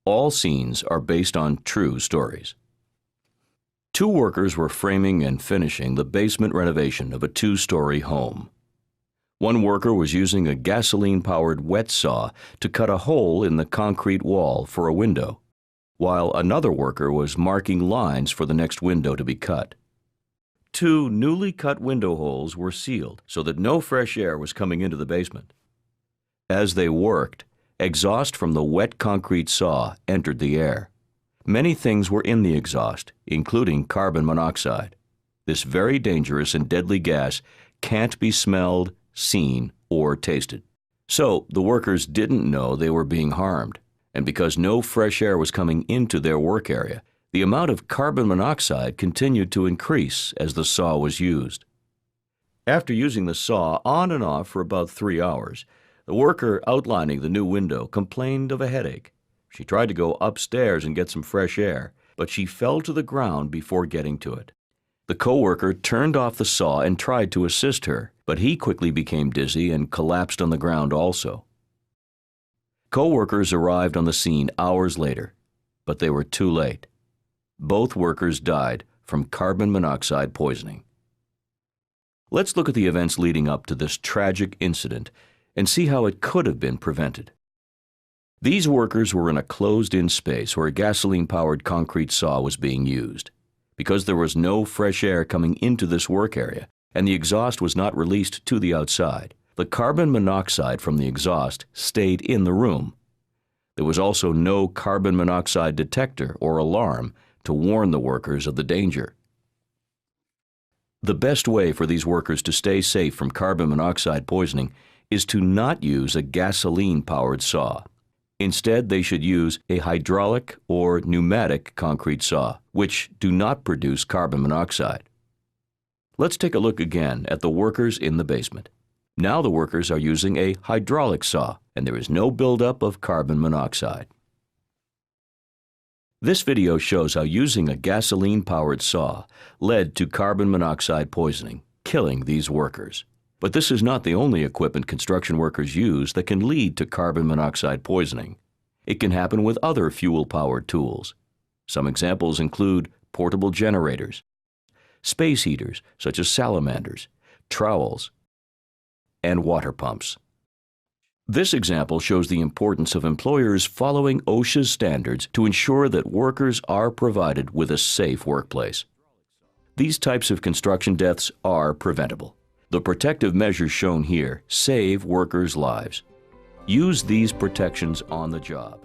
All scenes are based on true stories. Two workers were framing and finishing the basement renovation of a two-story home. One worker was using a gasoline-powered wet saw to cut a hole in the concrete wall for a window, while another worker was marking lines for the next window to be cut. Two newly cut window holes were sealed so that no fresh air was coming into the basement. As they worked, exhaust from the wet concrete saw entered the air. Many things were in the exhaust, including carbon monoxide. This very dangerous and deadly gas can't be smelled, seen, or tasted. So the workers didn't know they were being harmed, and because no fresh air was coming into their work area, the amount of carbon monoxide continued to increase as the saw was used. After using the saw on and off for about 3 hours, the worker outlining the new window complained of a headache. She tried to go upstairs and get some fresh air, but she fell to the ground before getting to it. The co-worker turned off the saw and tried to assist her, but he quickly became dizzy and collapsed on the ground also. Co-workers arrived on the scene hours later, but they were too late. Both workers died from carbon monoxide poisoning. Let's look at the events leading up to this tragic incident and see how it could have been prevented. These workers were in a closed-in space where a gasoline-powered concrete saw was being used. Because there was no fresh air coming into this work area and the exhaust was not released to the outside, the carbon monoxide from the exhaust stayed in the room. There was also no carbon monoxide detector or alarm to warn the workers of the danger. The best way for these workers to stay safe from carbon monoxide poisoning is to not use a gasoline-powered saw. Instead, they should use a hydraulic or pneumatic concrete saw, which do not produce carbon monoxide. Let's take a look again at the workers in the basement. Now the workers are using a hydraulic saw, and there is no buildup of carbon monoxide. This video shows how using a gasoline-powered saw led to carbon monoxide poisoning, killing these workers. But this is not the only equipment construction workers use that can lead to carbon monoxide poisoning. It can happen with other fuel-powered tools. Some examples include portable generators, space heaters such as salamanders, trowels, and water pumps. This example shows the importance of employers following OSHA's standards to ensure that workers are provided with a safe workplace. These types of construction deaths are preventable. The protective measures shown here save workers' lives. Use these protections on the job.